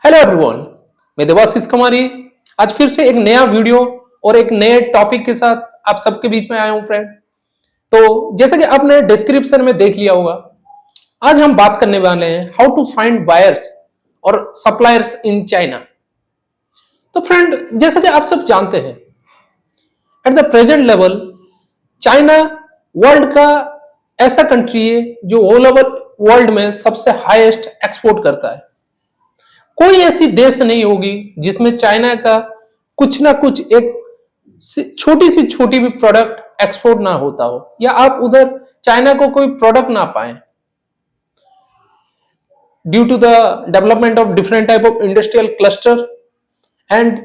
Hello everyone, मैं देवाशीष कुमारी आज फिर से एक नया वीडियो और एक नए टॉपिक के साथ आप सबके बीच में आया हूं फ्रेंड। तो जैसे कि आपने डिस्क्रिप्शन में देख लिया होगा, आज हम बात करने वाले हैं हाउ टू फाइंड बायर्स और सप्लायर्स इन चाइना। तो फ्रेंड, जैसा कि आप सब जानते हैं, at the present level China world का ऐसा कंट्री है जो ऑल ओवर वर्ल्ड में सबसे हाईएस्ट एक्सपोर्ट करता है। कोई ऐसी देश नहीं होगी जिसमें चाइना का कुछ ना कुछ एक छोटी सी छोटी भी प्रोडक्ट एक्सपोर्ट ना होता हो या आप उधर चाइना को कोई प्रोडक्ट ना पाए due to the development of different type of industrial cluster and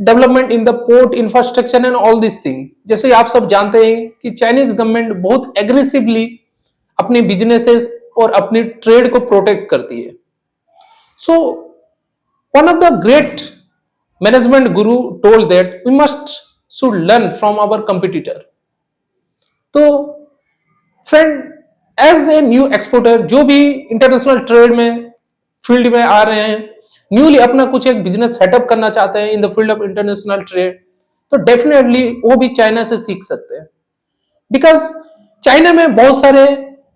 development in the port infrastructure and all this thing. जैसे आप सब जानते हैं कि चाइनीज गवर्नमेंट बहुत एग्रेसिवली अपनी बिजनेसेस और अपनी ट्रेड को प्रोटेक्ट करती है। So one of the great management guru told that we should learn from our competitor. तो friend, as a new exporter जो भी इंटरनेशनल ट्रेड में फील्ड में आ रहे हैं, न्यूली अपना कुछ एक बिजनेस सेटअप करना चाहते हैं in the field of international trade, तो डेफिनेटली वो भी चाइना से सीख सकते हैं। बिकॉज चाइना में बहुत सारे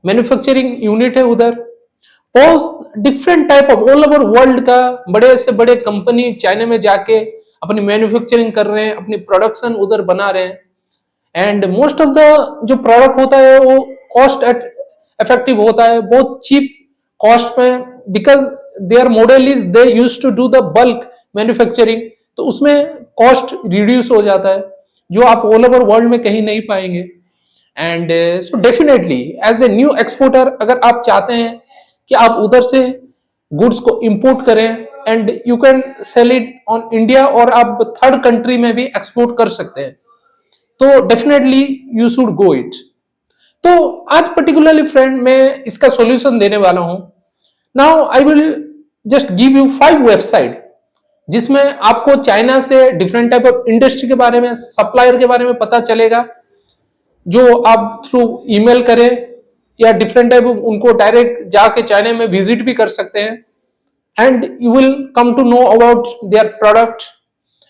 मैन्युफैक्चरिंग यूनिट है, उधर बहुत different type of all over world का बड़े से बड़े कंपनी चाइना में जाके अपनी मैन्युफैक्चरिंग कर रहे हैं, अपनी प्रोडक्शन उधर बना रहे हैं। एंड मोस्ट ऑफ द जो प्रोडक्ट होता है वो कॉस्ट इफेक्टिव होता है, बहुत चीप कॉस्ट में, because their model is they use to do the bulk manufacturing, तो उसमें कॉस्ट रिड्यूस हो जाता है जो आप ऑल ओवर वर्ल्ड में कहीं नहीं पाएंगे। And so definitely as a new exporter अगर आप चाहते हैं कि आप उधर से गुड्स को इंपोर्ट करें and you can sell it on India और आप थर्ड कंट्री में भी एक्सपोर्ट कर सकते हैं, तो definitely you should go it. तो आज पर्टिकुलरली फ्रेंड मैं इसका सॉल्यूशन देने वाला हूं। Now I will just give you 5 website जिसमें आपको चाइना से डिफरेंट टाइप ऑफ इंडस्ट्री के बारे में, सप्लायर के बारे में पता चलेगा, जो आप थ्रू ईमेल करें या डिफरेंट टाइप उनको डायरेक्ट जाके चाइना में विजिट भी कर सकते हैं। And you will come to know about their product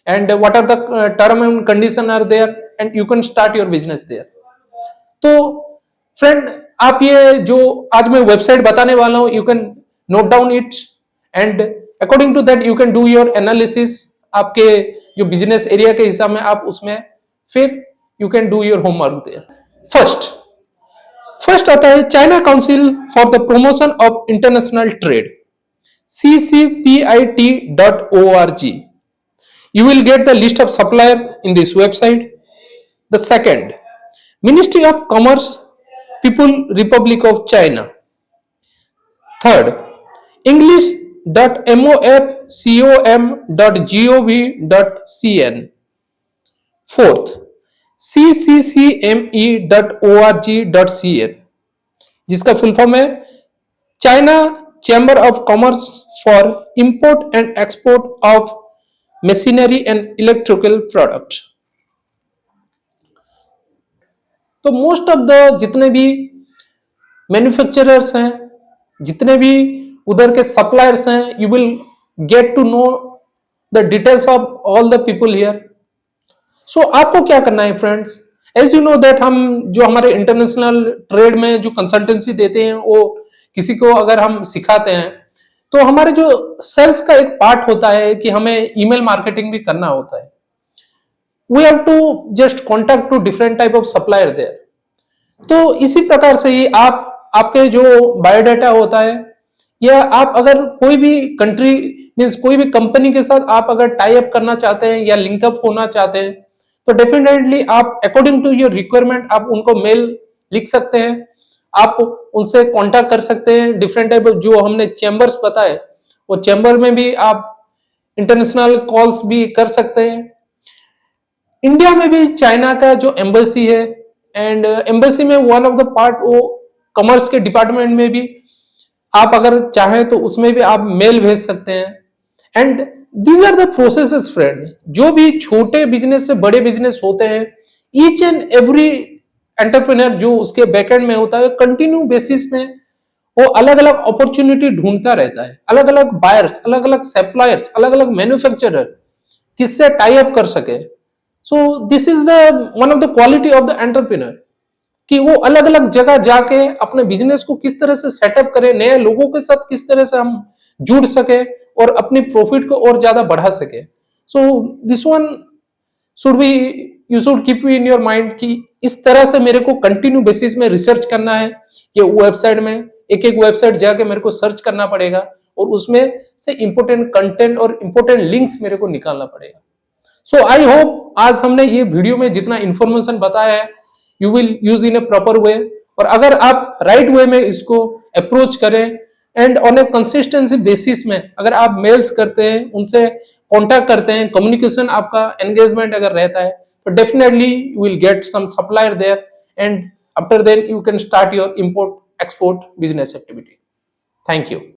and what are the term and condition are there and you can start your business there. तो फ्रेंड, आप ये जो आज मैं वेबसाइट बताने वाला हूं, you can note down it and according to that you can do your analysis. आपके जो बिजनेस एरिया के हिसाब में आप उसमें फिर you can do your homework there. First आता है China council for the promotion of international trade, ccpit.org. You will get the list of supplier in this website. The second, Ministry of Commerce, People Republic of China. Third, english.mofcom.gov.cn. Fourth, cccme.org.cn, जिसका full form है China chamber of commerce for import and export of machinery and electrical product. तो most of the जितने भी manufacturers हैं, जितने भी उधर के सप्लायर्स हैं, you will get to know the details of all the people here. So आपको क्या करना है friends, as you know that हम जो हमारे इंटरनेशनल ट्रेड में जो कंसल्टेंसी देते हैं, वो किसी को अगर हम सिखाते हैं तो हमारे जो सेल्स का एक पार्ट होता है कि हमें ईमेल मार्केटिंग भी करना होता है। We have to just contact to different type of supplier there. तो इसी प्रकार से ही आपके जो बायोडाटा होता है, या आप अगर कोई भी कंट्री मीन्स कोई भी कंपनी के साथ आप अगर टाई अप करना चाहते हैं या लिंकअप होना चाहते हैं, तो डेफिनेटली आप अकॉर्डिंग टू योर रिक्वायरमेंट आप उनको मेल लिख सकते हैं, आप उनसे कांटेक्ट कर सकते हैं। डिफरेंट टाइप ऑफ जो हमने चैम्बर्स बताए, वो चैम्बर में भी आप इंटरनेशनल कॉल्स भी कर सकते हैं। इंडिया में भी चाइना का जो एम्बेसी है, एंड एम्बेसी में वन ऑफ द पार्ट वो कॉमर्स के डिपार्टमेंट में भी आप अगर चाहें तो उसमें भी आप मेल भेज सकते हैं। And these are the processes friend, जो भी छोटे बिजनेस से बड़े बिजनेस होते हैं, ईच एंड एवरी एंटरप्रेन्योर जो उसके बैकएंड में होता है, कंटिन्यू बेसिस में वो अलग अलग अपॉर्चुनिटी ढूंढता रहता है, अलग अलग बायर्स, अलग अलग सप्लायर्स, अलग अलग मैन्युफैक्चरर किससे टाई अप कर सके. So this is the one of the quality of the entrepreneur कि वो अलग अलग जगह जाके अपने बिजनेस को किस तरह से सेटअप करे, नए लोगों के साथ किस तरह से हम जुड़ सके और अपनी प्रॉफिट को और ज्यादा बढ़ा सके. So this one should be, you should keep in your mind कि इस तरह से मेरे को कंटिन्यू बेसिस में रिसर्च करना है कि वेबसाइट में एक एक वेबसाइट जाके मेरे को सर्च करना पड़ेगा और उसमें से इंपोर्टेंट कंटेंट और इंपोर्टेंट लिंक्स मेरे को निकालना पड़ेगा. सो आई होप आज हमने ये वीडियो में जितना इंफॉर्मेशन बताया है you will use in A proper way, और अगर आप राइट वे में इसको अप्रोच करें and on A consistency basis में अगर आप मेल्स करते हैं, उनसे कांटेक्ट करते हैं, कम्युनिकेशन आपका एंगेजमेंट अगर रहता है, तो definitely you will get some supplier there and after then you can start your import export business activity. Thank you.